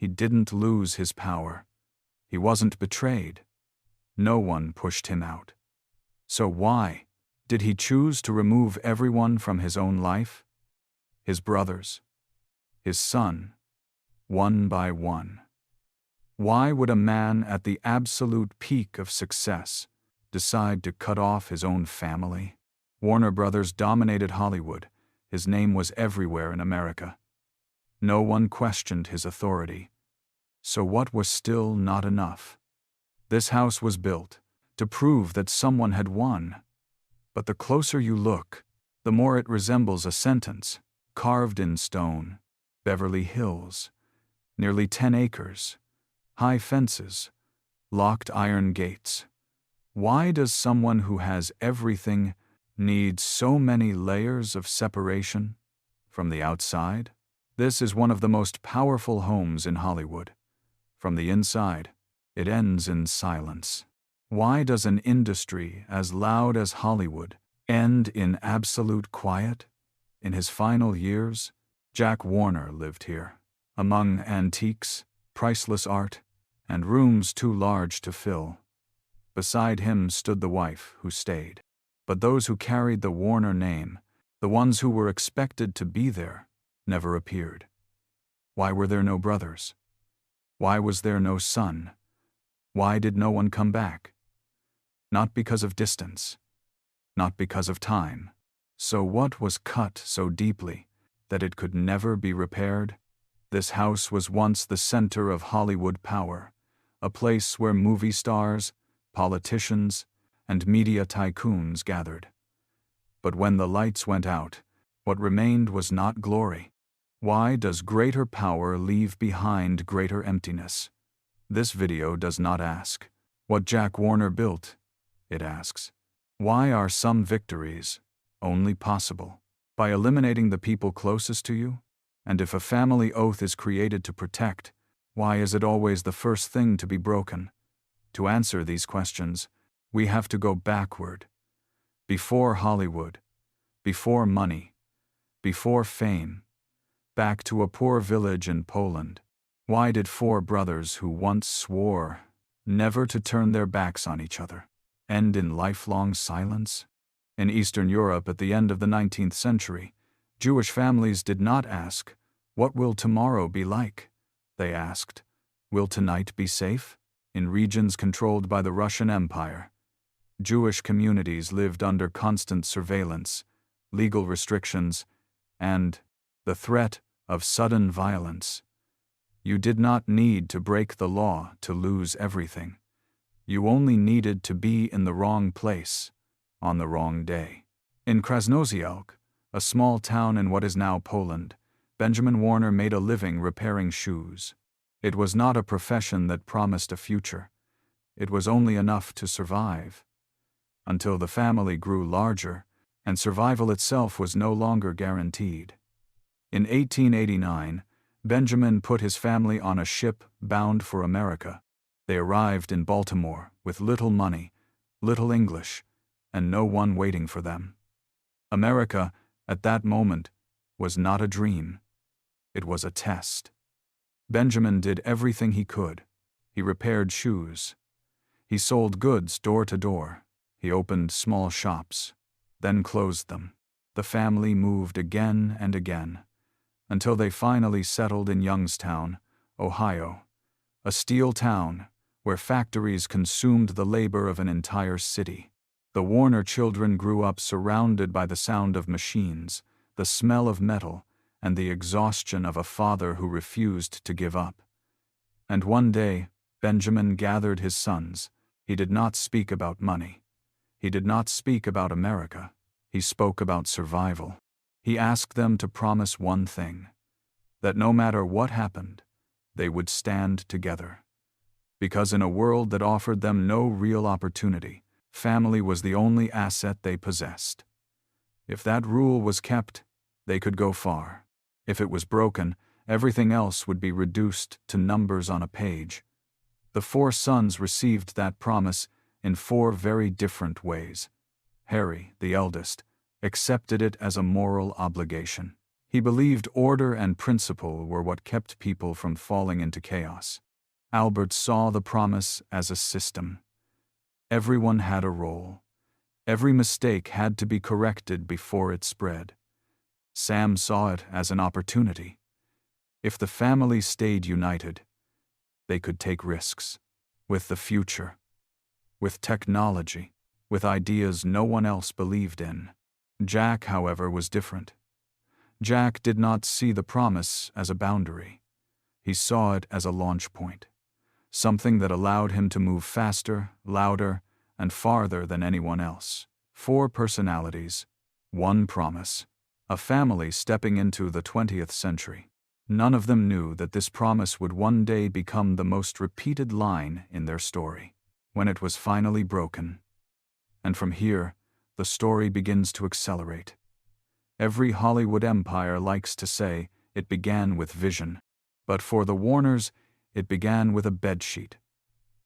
He didn't lose his power. He wasn't betrayed. No one pushed him out. So why did he choose to remove everyone from his own life? His brothers, his son, one by one. Why would a man at the absolute peak of success decide to cut off his own family? Warner Brothers dominated Hollywood. His name was everywhere in America. No one questioned his authority. So what was still not enough? This house was built to prove that someone had won. But the closer you look, the more it resembles a sentence, carved in stone. Beverly Hills, nearly 10 acres, high fences, locked iron gates. Why does someone who has everything need so many layers of separation from the outside? This is one of the most powerful homes in Hollywood. From the inside, it ends in silence. Why does an industry as loud as Hollywood end in absolute quiet? In his final years, Jack Warner lived here, among antiques, priceless art, and rooms too large to fill. Beside him stood the wife who stayed. But those who carried the Warner name, the ones who were expected to be there, never appeared. Why were there no brothers? Why was there no son? Why did no one come back? Not because of distance, not because of time. So what was cut so deeply that it could never be repaired? This house was once the center of Hollywood power, a place where movie stars, politicians, and media tycoons gathered. But when the lights went out, what remained was not glory. Why does greater power leave behind greater emptiness? This video does not ask what Jack Warner built. It asks, why are some victories only possible by eliminating the people closest to you? And if a family oath is created to protect, why is it always the first thing to be broken? To answer these questions, we have to go backward. Before Hollywood, before money, before fame, back to a poor village in Poland. Why did four brothers who once swore never to turn their backs on each other end in lifelong silence? In Eastern Europe at the end of the 19th century, Jewish families did not ask, "What will tomorrow be like?" They asked, "Will tonight be safe?" In regions controlled by the Russian Empire, Jewish communities lived under constant surveillance, legal restrictions, and the threat of sudden violence. You did not need to break the law to lose everything. You only needed to be in the wrong place, on the wrong day. In Krasnozielsk, a small town in what is now Poland, Benjamin Warner made a living repairing shoes. It was not a profession that promised a future. It was only enough to survive. Until the family grew larger, and survival itself was no longer guaranteed. In 1889, Benjamin put his family on a ship bound for America. They arrived in Baltimore with little money, little English, and no one waiting for them. America, at that moment, was not a dream. It was a test. Benjamin did everything he could. He repaired shoes. He sold goods door to door. He opened small shops, then closed them. The family moved again and again, until they finally settled in Youngstown, Ohio, a steel town where factories consumed the labor of an entire city. The Warner children grew up surrounded by the sound of machines, the smell of metal, and the exhaustion of a father who refused to give up. And one day, Benjamin gathered his sons. He did not speak about money. He did not speak about America. He spoke about survival. He asked them to promise one thing, that no matter what happened, they would stand together. Because in a world that offered them no real opportunity, family was the only asset they possessed. If that rule was kept, they could go far. If it was broken, everything else would be reduced to numbers on a page. The four sons received that promise in four very different ways. Harry, the eldest, accepted it as a moral obligation. He believed order and principle were what kept people from falling into chaos. Albert saw the promise as a system. Everyone had a role. Every mistake had to be corrected before it spread. Sam saw it as an opportunity. If the family stayed united, they could take risks. With the future. With technology. With ideas no one else believed in. Jack, however, was different. Jack did not see the promise as a boundary. He saw it as a launch point. Something that allowed him to move faster, louder, and farther than anyone else. 4 personalities, 1 promise. A family stepping into the 20th century. None of them knew that this promise would one day become the most repeated line in their story. When it was finally broken. And from here, the story begins to accelerate. Every Hollywood empire likes to say it began with vision. But for the Warners, it began with a bedsheet.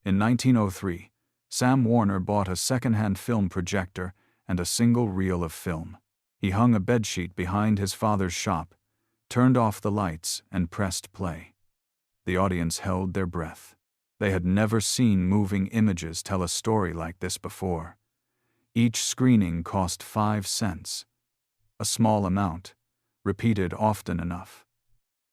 In 1903, Sam Warner bought a second-hand film projector and a single reel of film. He hung a bedsheet behind his father's shop, turned off the lights, and pressed play. The audience held their breath. They had never seen moving images tell a story like this before. Each screening cost 5 cents. A small amount, repeated often enough.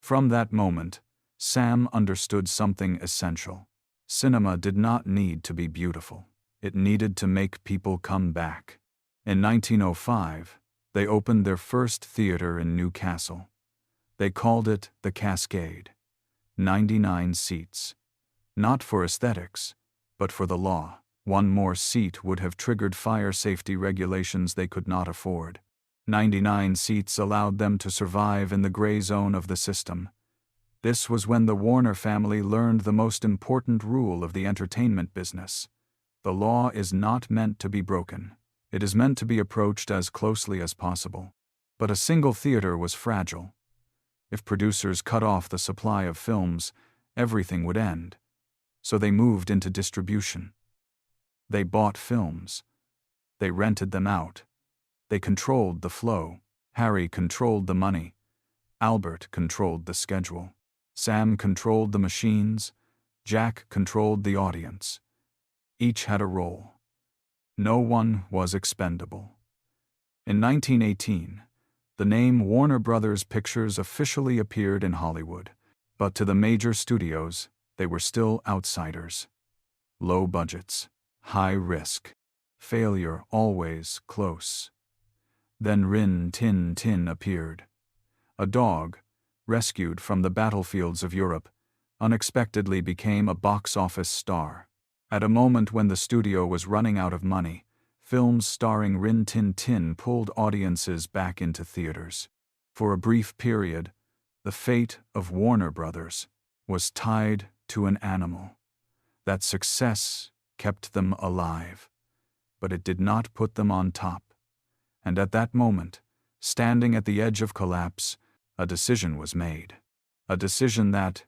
From that moment, Sam understood something essential. Cinema did not need to be beautiful. It needed to make people come back. In 1905, they opened their first theater in Newcastle. They called it the Cascade. 99 seats. Not for aesthetics, but for the law. 1 more seat would have triggered fire safety regulations they could not afford. 99 seats allowed them to survive in the gray zone of the system. This was when the Warner family learned the most important rule of the entertainment business. The law is not meant to be broken. It is meant to be approached as closely as possible. But a single theater was fragile. If producers cut off the supply of films, everything would end. So they moved into distribution. They bought films. They rented them out. They controlled the flow. Harry controlled the money. Albert controlled the schedule. Sam controlled the machines. Jack controlled the audience. Each had a role. No one was expendable. In 1918, the name Warner Brothers Pictures officially appeared in Hollywood, but to the major studios, they were still outsiders. Low budgets, high risk, failure always close. Then Rin Tin Tin appeared. A dog, rescued from the battlefields of Europe, unexpectedly became a box office star. At a moment when the studio was running out of money, films starring Rin Tin Tin pulled audiences back into theaters. For a brief period, the fate of Warner Brothers was tied to an animal. That success kept them alive, but it did not put them on top. And at that moment, standing at the edge of collapse, a decision was made. A decision that,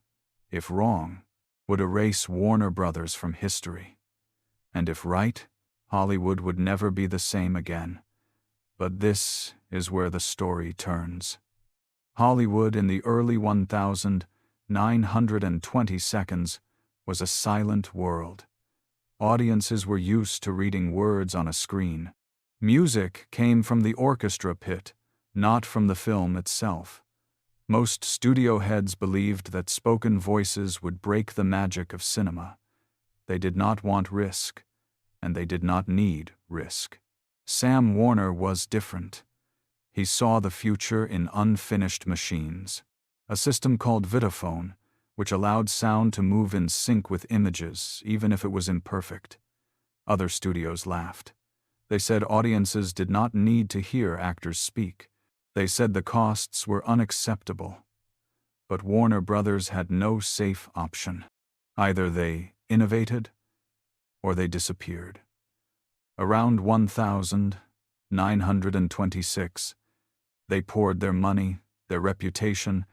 if wrong, would erase Warner Brothers from history. And if right, Hollywood would never be the same again. But this is where the story turns. Hollywood in the early 1920s was a silent world. Audiences were used to reading words on a screen. Music came from the orchestra pit, not from the film itself. Most studio heads believed that spoken voices would break the magic of cinema. They did not want risk, and they did not need risk. Sam Warner was different. He saw the future in unfinished machines. A system called Vitaphone, which allowed sound to move in sync with images, even if it was imperfect. Other studios laughed. They said audiences did not need to hear actors speak. They said the costs were unacceptable. But Warner Brothers had no safe option. Either they innovated, or they disappeared. Around 1926, they poured their money, their reputation,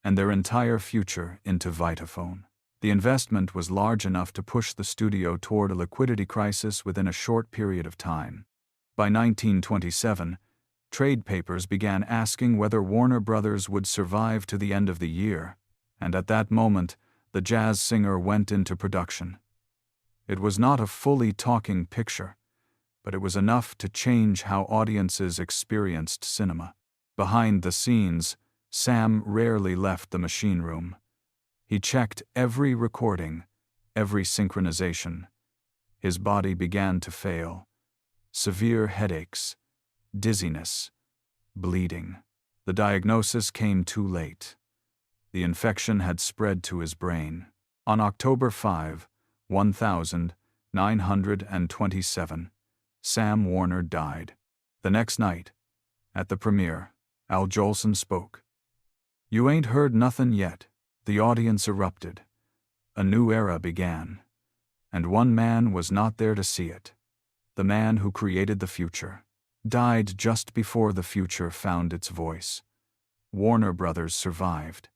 and their entire future into Vitaphone. The investment was large enough to push the studio toward a liquidity crisis within a short period of time. By 1927, Trade papers began asking whether Warner Brothers would survive to the end of the year, and at that moment, the jazz singer went into production. It was not a fully talking picture, but it was enough to change how audiences experienced cinema. Behind the scenes, Sam rarely left the machine room. He checked every recording, every synchronization. His body began to fail. Severe headaches, dizziness, bleeding. The diagnosis came too late. The infection had spread to his brain. On October 5, 1927, Sam Warner died. The next night, at the premiere, Al Jolson spoke. "You ain't heard nothin' yet." The audience erupted. A new era began. And one man was not there to see it. The man who created the future died just before the future found its voice. Warner Brothers survived.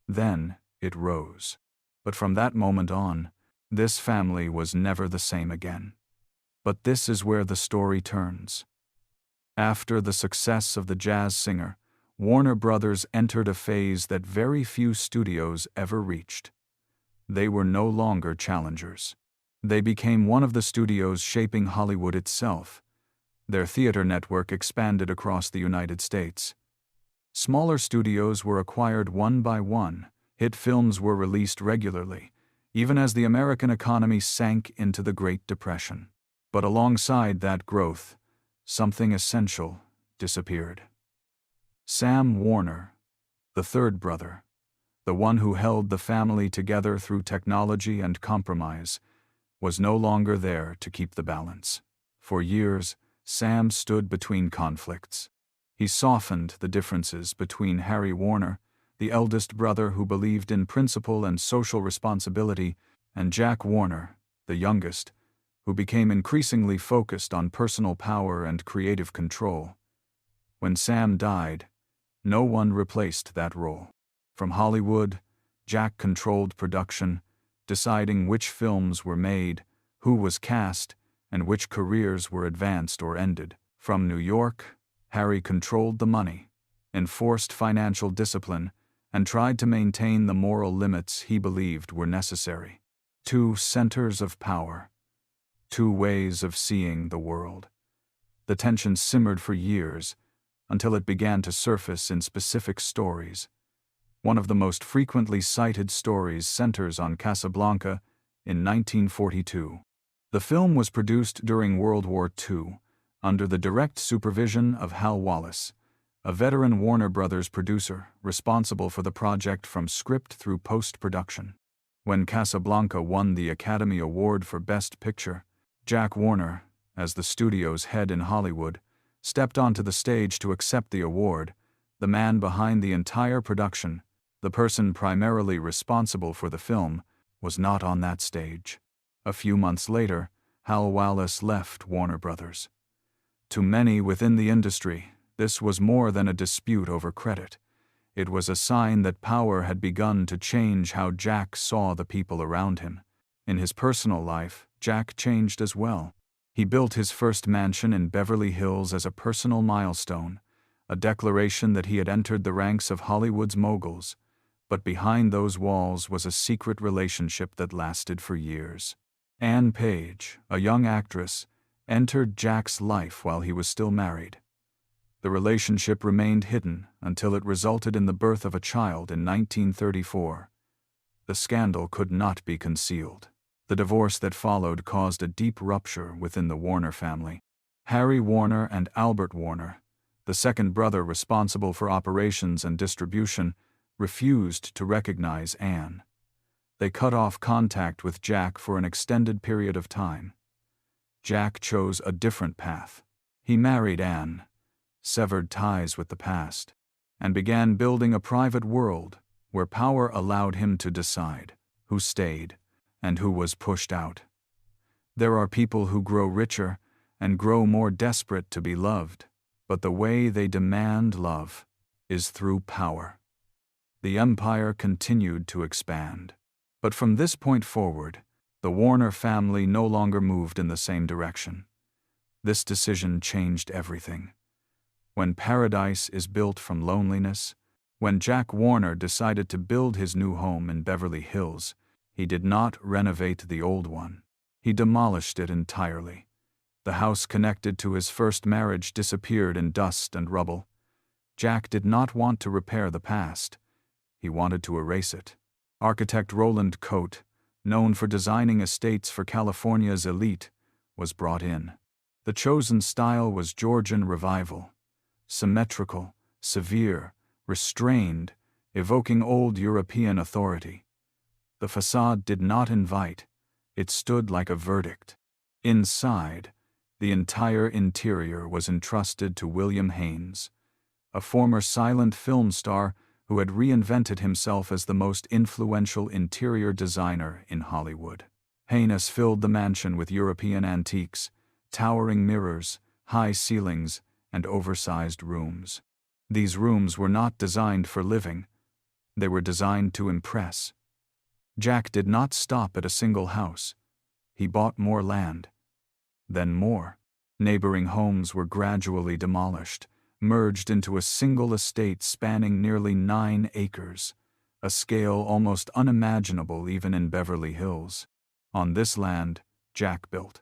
Then it rose. But from that moment on, this family was never the same again. But this is where the story turns. After the success of the jazz singer, Warner Brothers entered a phase that very few studios ever reached. They were no longer challengers. They became one of the studios shaping Hollywood itself. Their theater network expanded across the United States. Smaller studios were acquired one by one. Hit films were released regularly, even as the American economy sank into the Great Depression. But alongside that growth, something essential disappeared. Sam Warner, the third brother, the one who held the family together through technology and compromise, was no longer there to keep the balance. For years, Sam stood between conflicts. He softened the differences between Harry Warner, the eldest brother who believed in principle and social responsibility, and Jack Warner, the youngest, who became increasingly focused on personal power and creative control. When Sam died, no one replaced that role. From Hollywood, Jack controlled production, deciding which films were made, who was cast, and which careers were advanced or ended. From New York, Harry controlled the money, enforced financial discipline, and tried to maintain the moral limits he believed were necessary. Two centers of power. Two ways of seeing the world. The tension simmered for years, until it began to surface in specific stories. One of the most frequently cited stories centers on Casablanca in 1942. The film was produced during World War II, under the direct supervision of Hal Wallis, a veteran Warner Brothers producer responsible for the project from script through post-production. When Casablanca won the Academy Award for Best Picture, Jack Warner, as the studio's head in Hollywood, stepped onto the stage to accept the award. The man behind the entire production, the person primarily responsible for the film, was not on that stage. A few months later, Hal Wallis left Warner Brothers. To many within the industry, this was more than a dispute over credit. It was a sign that power had begun to change how Jack saw the people around him. In his personal life, Jack changed as well. He built his first mansion in Beverly Hills as a personal milestone, a declaration that he had entered the ranks of Hollywood's moguls. But behind those walls was a secret relationship that lasted for years. Ann Page, a young actress, entered Jack's life while he was still married. The relationship remained hidden until it resulted in the birth of a child in 1934. The scandal could not be concealed. The divorce that followed caused a deep rupture within the Warner family. Harry Warner and Albert Warner, the second brother responsible for operations and distribution, refused to recognize Ann. They cut off contact with Jack for an extended period of time. Jack chose a different path. He married Ann, severed ties with the past, and began building a private world where power allowed him to decide who stayed and who was pushed out. There are people who grow richer and grow more desperate to be loved, but the way they demand love is through power. The empire continued to expand. But from this point forward, the Warner family no longer moved in the same direction. This decision changed everything. When paradise is built from loneliness, when Jack Warner decided to build his new home in Beverly Hills, he did not renovate the old one. He demolished it entirely. The house connected to his first marriage disappeared in dust and rubble. Jack did not want to repair the past. He wanted to erase it. Architect Roland Coate, known for designing estates for California's elite, was brought in. The chosen style was Georgian Revival. Symmetrical, severe, restrained, evoking old European authority. The facade did not invite, it stood like a verdict. Inside, the entire interior was entrusted to William Haynes, a former silent film star who had reinvented himself as the most influential interior designer in Hollywood. Haynes filled the mansion with European antiques, towering mirrors, high ceilings, and oversized rooms. These rooms were not designed for living. They were designed to impress. Jack did not stop at a single house. He bought more land. Then more. Neighboring homes were gradually demolished, merged into a single estate spanning nearly 9 acres, a scale almost unimaginable even in Beverly Hills. On this land, Jack built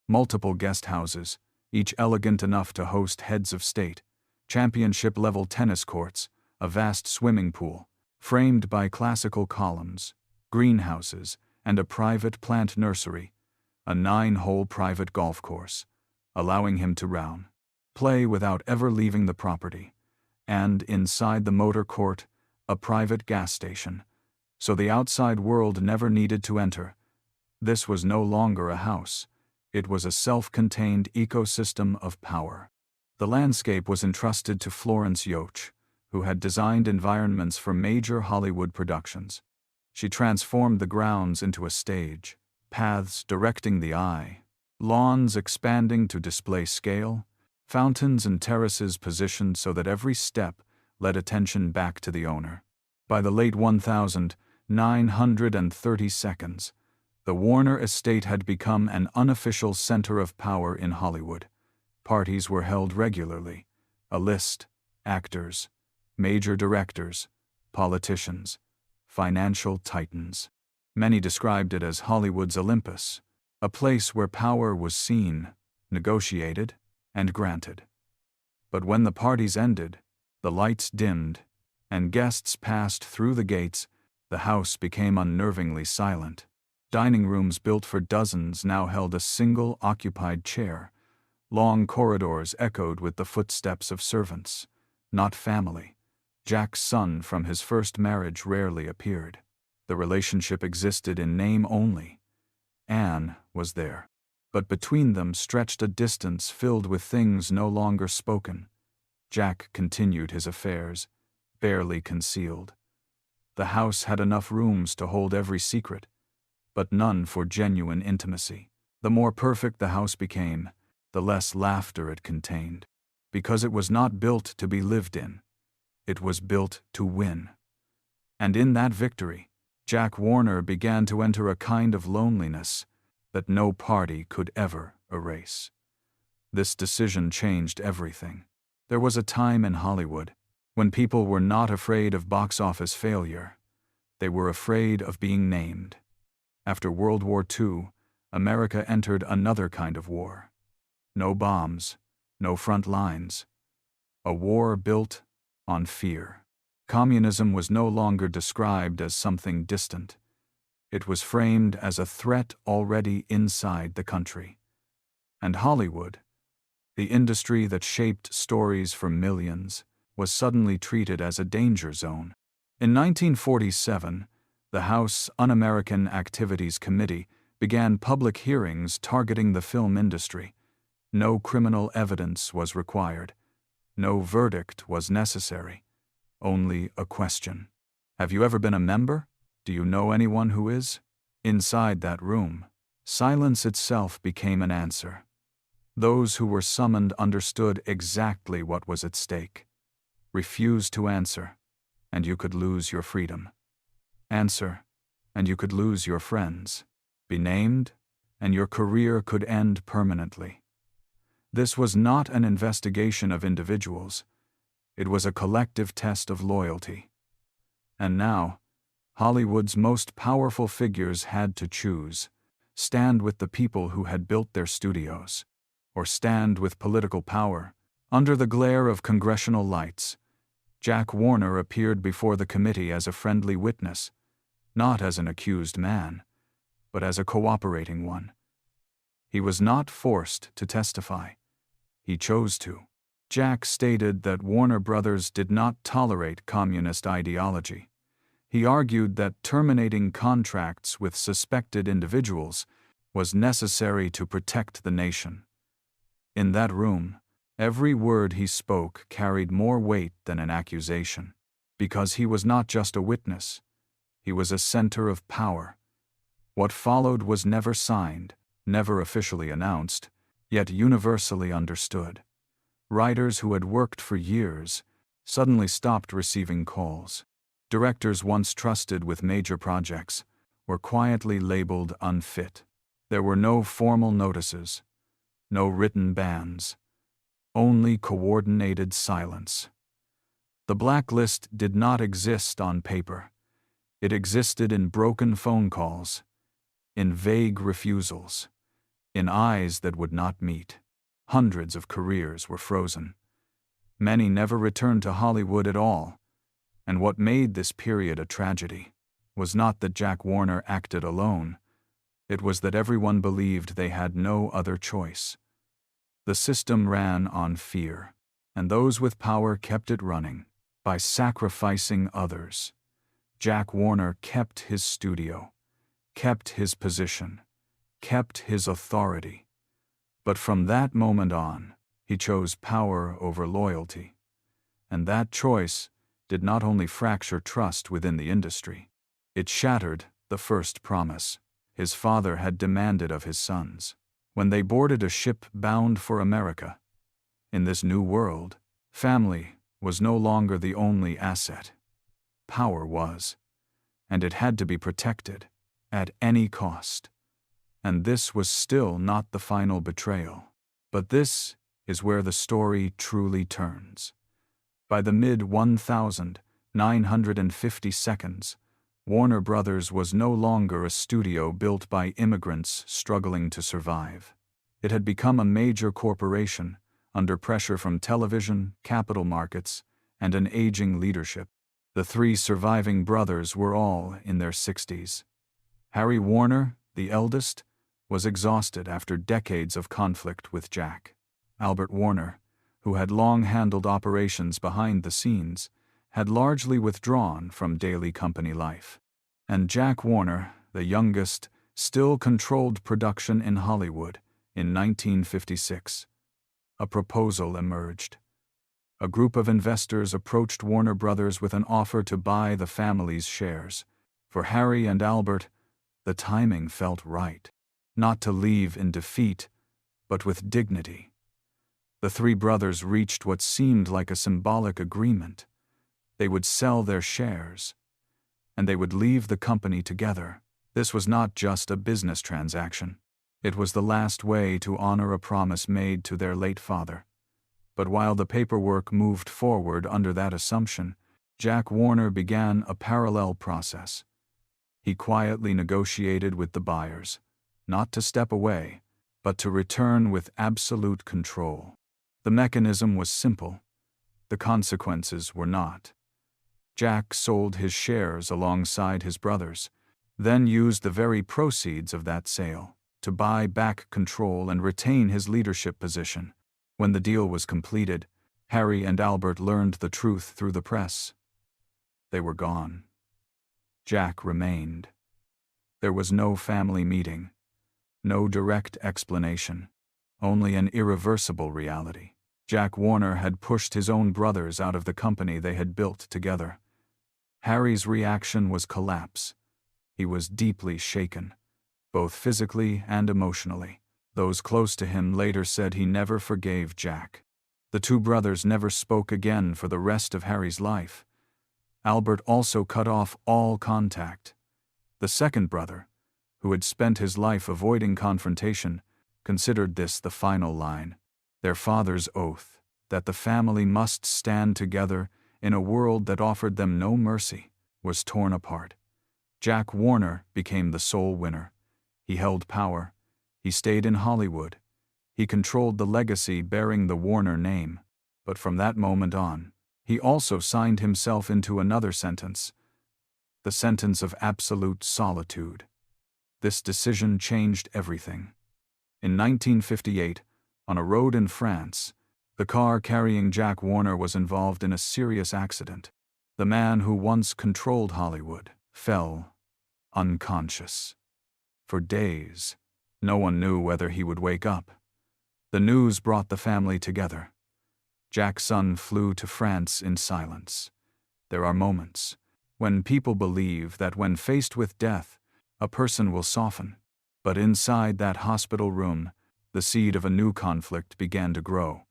multiple guest houses, each elegant enough to host heads of state, championship-level tennis courts, a vast swimming pool, framed by classical columns, greenhouses, and a private plant nursery, a 9-hole private golf course, allowing him to play without ever leaving the property, and inside the motor court, a private gas station, so the outside world never needed to enter. This was no longer a house. It was a self-contained ecosystem of power. The landscape was entrusted to Florence Yoch, who had designed environments for major Hollywood productions. She transformed the grounds into a stage, paths directing the eye, lawns expanding to display scale, fountains and terraces positioned so that every step led attention back to the owner. By the late 1930s, the Warner estate had become an unofficial center of power in Hollywood. Parties were held regularly. A list, actors, major directors, politicians, financial titans. Many described it as Hollywood's Olympus, a place where power was seen, negotiated, and granted. But when the parties ended, the lights dimmed, and guests passed through the gates, the house became unnervingly silent. Dining rooms built for dozens now held a single occupied chair. Long corridors echoed with the footsteps of servants, not family. Jack's son from his first marriage rarely appeared. The relationship existed in name only. Anne was there, but between them stretched a distance filled with things no longer spoken. Jack continued his affairs, barely concealed. The house had enough rooms to hold every secret, but none for genuine intimacy. The more perfect the house became, the less laughter it contained, because it was not built to be lived in. It was built to win. And in that victory, Jack Warner began to enter a kind of loneliness that no party could ever erase. This decision changed everything. There was a time in Hollywood when people were not afraid of box office failure. They were afraid of being named. After World War II, America entered another kind of war. No bombs, no front lines. A war built on fear. Communism was no longer described as something distant. It was framed as a threat already inside the country. And Hollywood, the industry that shaped stories for millions, was suddenly treated as a danger zone. In 1947, the House Un-American Activities Committee began public hearings targeting the film industry. No criminal evidence was required. No verdict was necessary. Only a question. Have you ever been a member? Do you know anyone who is? Inside that room, silence itself became an answer. Those who were summoned understood exactly what was at stake. Refuse to answer, and you could lose your freedom. Answer, and you could lose your friends. Be named, and your career could end permanently. This was not an investigation of individuals. It was a collective test of loyalty. And now, Hollywood's most powerful figures had to choose: stand with the people who had built their studios, or stand with political power. Under the glare of congressional lights, Jack Warner appeared before the committee as a friendly witness, not as an accused man, but as a cooperating one. He was not forced to testify. He chose to. Jack stated that Warner Brothers did not tolerate communist ideology. He argued that terminating contracts with suspected individuals was necessary to protect the nation. In that room, every word he spoke carried more weight than an accusation, because he was not just a witness. He was a center of power. What followed was never signed, never officially announced, yet universally understood. Writers who had worked for years suddenly stopped receiving calls. Directors once trusted with major projects were quietly labeled unfit. There were no formal notices, no written bans, only coordinated silence. The blacklist did not exist on paper. It existed in broken phone calls, in vague refusals, in eyes that would not meet. Hundreds of careers were frozen. Many never returned to Hollywood at all. And what made this period a tragedy was not that Jack Warner acted alone. It was that everyone believed they had no other choice. The system ran on fear, and those with power kept it running by sacrificing others. Jack Warner kept his studio, kept his position, kept his authority. But from that moment on, he chose power over loyalty. And that choice did not only fracture trust within the industry, it shattered the first promise his father had demanded of his sons. When they boarded a ship bound for America, in this new world, family was no longer the only asset. Power was, and it had to be protected at any cost. And this was still not the final betrayal. But this is where the story truly turns. By the mid-1950s, Warner Brothers was no longer a studio built by immigrants struggling to survive. It had become a major corporation, under pressure from television, capital markets, and an aging leadership. The three surviving brothers were all in their 60s. Harry Warner, the eldest, was exhausted after decades of conflict with Jack. Albert Warner, who had long handled operations behind the scenes, had largely withdrawn from daily company life. And Jack Warner, the youngest, still controlled production in Hollywood. In 1956, a proposal emerged. A group of investors approached Warner Brothers with an offer to buy the family's shares. For Harry and Albert, the timing felt right. Not to leave in defeat, but with dignity. The three brothers reached what seemed like a symbolic agreement. They would sell their shares, and they would leave the company together. This was not just a business transaction. It was the last way to honor a promise made to their late father. But while the paperwork moved forward under that assumption, Jack Warner began a parallel process. He quietly negotiated with the buyers, not to step away, but to return with absolute control. The mechanism was simple. The consequences were not. Jack sold his shares alongside his brothers, then used the very proceeds of that sale to buy back control and retain his leadership position. When the deal was completed, Harry and Albert learned the truth through the press. They were gone. Jack remained. There was no family meeting, no direct explanation, only an irreversible reality. Jack Warner had pushed his own brothers out of the company they had built together. Harry's reaction was collapse. He was deeply shaken, both physically and emotionally. Those close to him later said he never forgave Jack. The two brothers never spoke again for the rest of Harry's life. Albert also cut off all contact. The second brother, who had spent his life avoiding confrontation, considered this the final line. Their father's oath that the family must stand together in a world that offered them no mercy was torn apart. Jack Warner became the sole winner. He held power. He stayed in Hollywood. He controlled the legacy bearing the Warner name. But from that moment on, he also signed himself into another sentence, the sentence of absolute solitude. This decision changed everything. In 1958, on a road in France, the car carrying Jack Warner was involved in a serious accident. The man who once controlled Hollywood fell unconscious. For days, no one knew whether he would wake up. The news brought the family together. Jack's son flew to France in silence. There are moments when people believe that when faced with death, a person will soften. But inside that hospital room, the seed of a new conflict began to grow.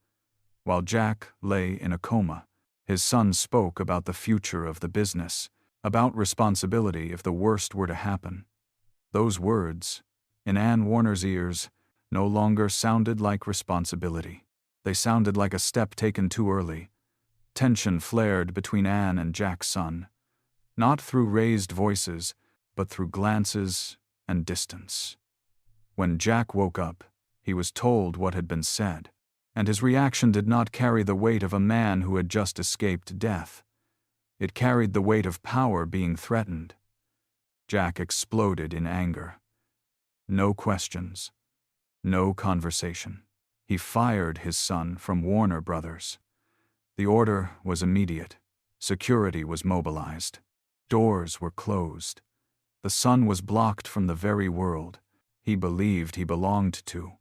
While Jack lay in a coma, his son spoke about the future of the business, about responsibility if the worst were to happen. Those words, in Ann Warner's ears, no longer sounded like responsibility. They sounded like a step taken too early. Tension flared between Ann and Jack's son, not through raised voices, but through glances and distance. When Jack woke up, he was told what had been said, and his reaction did not carry the weight of a man who had just escaped death. It carried the weight of power being threatened. Jack exploded in anger. No questions. No conversation. He fired his son from Warner Brothers. The order was immediate. Security was mobilized. Doors were closed. The son was blocked from the very world he believed he belonged to.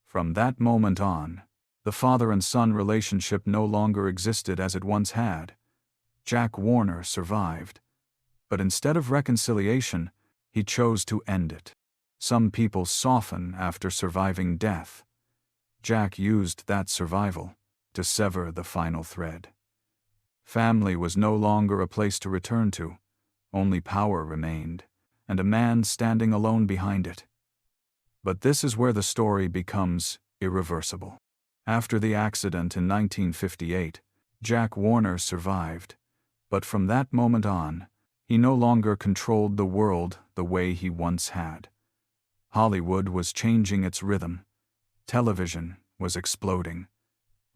From that moment on, the father and son relationship no longer existed as it once had. Jack Warner survived, but instead of reconciliation, he chose to end it. Some people soften after surviving death. Jack used that survival to sever the final thread. Family was no longer a place to return to. Only power remained, and a man standing alone behind it. But this is where the story becomes irreversible. After the accident in 1958, Jack Warner survived, but from that moment on, he no longer controlled the world the way he once had. Hollywood was changing its rhythm. Television was exploding.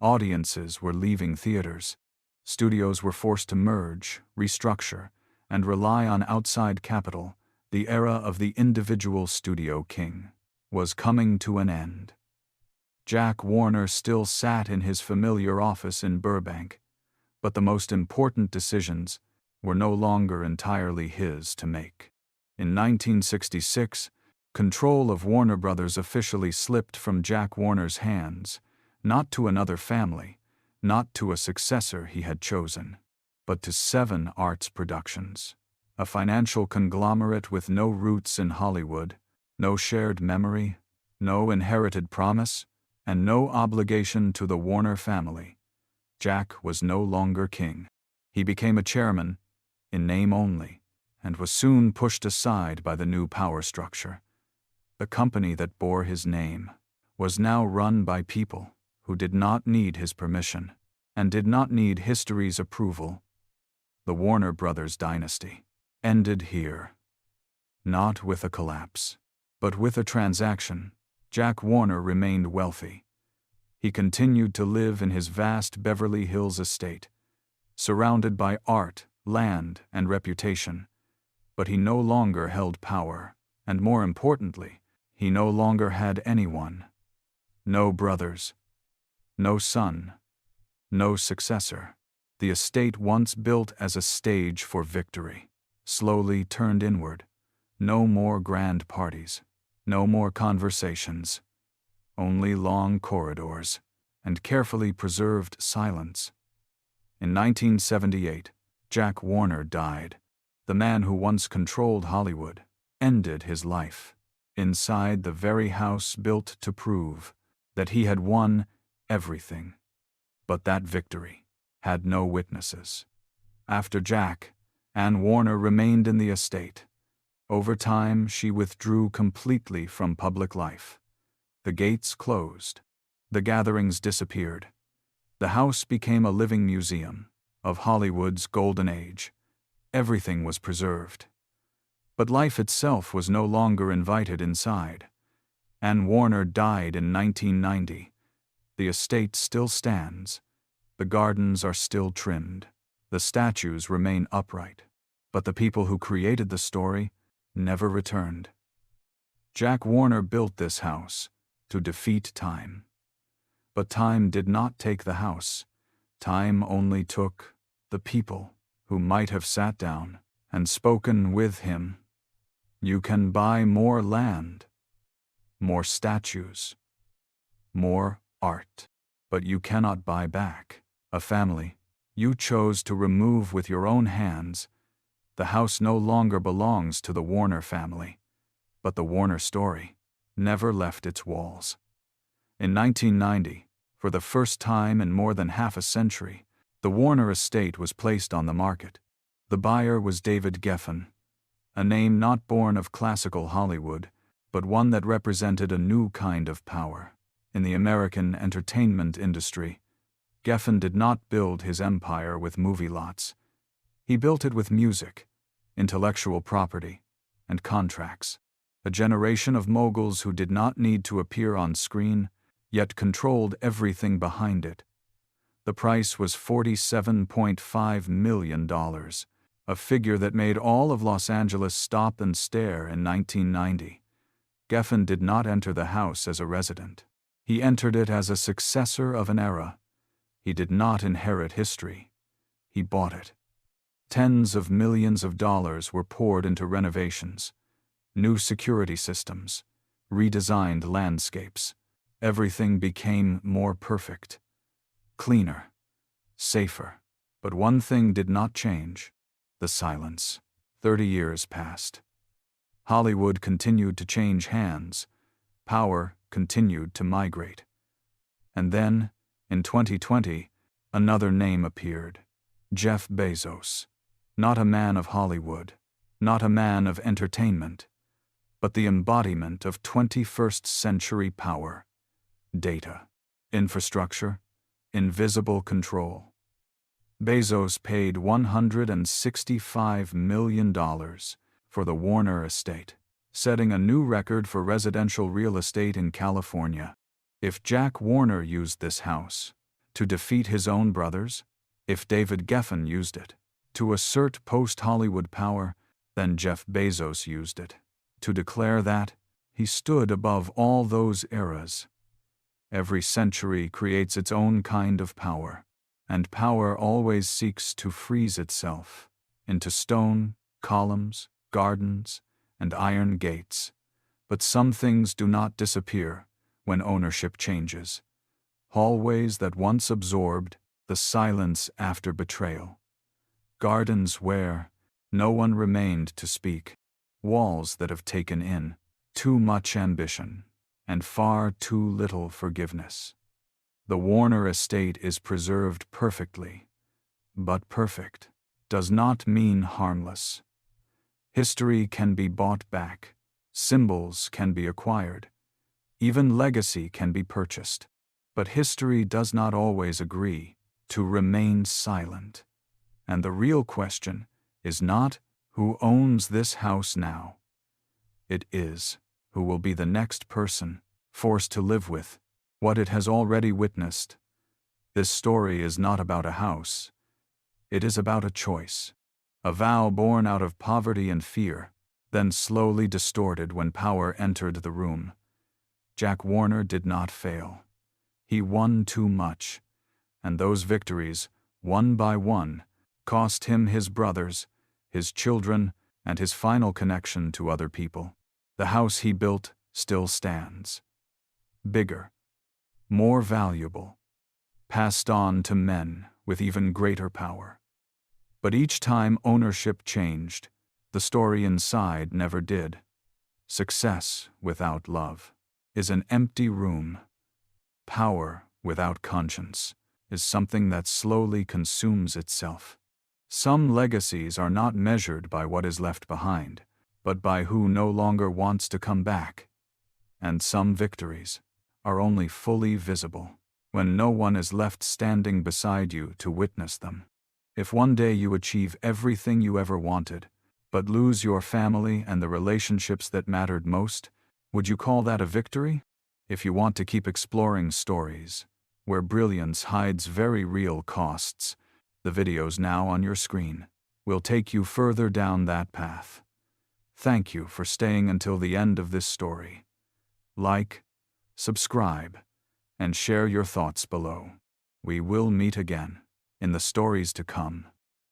Audiences were leaving theaters. Studios were forced to merge, restructure, and rely on outside capital. The era of the individual studio king was coming to an end. Jack Warner still sat in his familiar office in Burbank, but the most important decisions were no longer entirely his to make. In 1966, control of Warner Brothers officially slipped from Jack Warner's hands, not to another family, not to a successor he had chosen, but to Seven Arts Productions, a financial conglomerate with no roots in Hollywood, no shared memory, no inherited promise, and no obligation to the Warner family. Jack was no longer king. He became a chairman, in name only, and was soon pushed aside by the new power structure. The company that bore his name was now run by people who did not need his permission and did not need history's approval. The Warner Brothers dynasty ended here. Not with a collapse, but with a transaction. Jack Warner remained wealthy. He continued to live in his vast Beverly Hills estate, surrounded by art, land, and reputation. But he no longer held power, and more importantly, he no longer had anyone. No brothers, no son, no successor. The estate once built as a stage for victory slowly turned inward. No more grand parties, no more conversations, only long corridors and carefully preserved silence. In 1978, Jack Warner died. The man who once controlled Hollywood ended his life inside the very house built to prove that he had won everything. But that victory had no witnesses. After Jack, Ann Warner remained in the estate. Over time, she withdrew completely from public life. The gates closed. The gatherings disappeared. The house became a living museum of Hollywood's golden age. Everything was preserved. But life itself was no longer invited inside. Ann Warner died in 1990. The estate still stands. The gardens are still trimmed. The statues remain upright. But the people who created the story never returned. Jack Warner built this house to defeat time. But time did not take the house. Time only took the people who might have sat down and spoken with him. You can buy more land, more statues, more art, but you cannot buy back a family you chose to remove with your own hands. The house no longer belongs to the Warner family, but the Warner story never left its walls. In 1990, for the first time in more than half a century, the Warner estate was placed on the market. The buyer was David Geffen, a name not born of classical Hollywood, but one that represented a new kind of power. In the American entertainment industry, Geffen did not build his empire with movie lots. He built it with music, intellectual property, and contracts. A generation of moguls who did not need to appear on screen, yet controlled everything behind it. The price was $47.5 million, a figure that made all of Los Angeles stop and stare in 1990. Geffen did not enter the house as a resident. He entered it as a successor of an era. He did not inherit history. He bought it. Tens of millions of dollars were poured into renovations, new security systems, redesigned landscapes. Everything became more perfect, cleaner, safer. But one thing did not change: the silence. 30 years passed. Hollywood continued to change hands. Power continued to migrate. And then, in 2020, another name appeared: Jeff Bezos. Not a man of Hollywood, not a man of entertainment, but the embodiment of 21st century power. Data, infrastructure, invisible control. Bezos paid $165 million for the Warner estate, setting a new record for residential real estate in California. If Jack Warner used this house to defeat his own brothers, if David Geffen used it to assert post-Hollywood power, then Jeff Bezos used it to declare that he stood above all those eras. Every century creates its own kind of power, and power always seeks to freeze itself into stone, columns, gardens, and iron gates. But some things do not disappear when ownership changes. Hallways that once absorbed the silence after betrayal. Gardens where no one remained to speak. Walls that have taken in too much ambition and far too little forgiveness. The Warner estate is preserved perfectly, but perfect does not mean harmless. History can be bought back, symbols can be acquired, even legacy can be purchased, but history does not always agree to remain silent. And the real question is not who owns this house now. It is who will be the next person forced to live with what it has already witnessed. This story is not about a house. It is about a choice, a vow born out of poverty and fear, then slowly distorted when power entered the room. Jack Warner did not fail. He won too much, and those victories, one by one, cost him his brothers, his children, and his final connection to other people. The house he built still stands. Bigger, more valuable, passed on to men with even greater power. But each time ownership changed, the story inside never did. Success without love is an empty room. Power without conscience is something that slowly consumes itself. Some legacies are not measured by what is left behind, but by who no longer wants to come back. And some victories are only fully visible when no one is left standing beside you to witness them. If one day you achieve everything you ever wanted, but lose your family and the relationships that mattered most, would you call that a victory? If you want to keep exploring stories where brilliance hides very real costs, the videos now on your screen will take you further down that path. Thank you for staying until the end of this story. Like, subscribe, and share your thoughts below. We will meet again in the stories to come.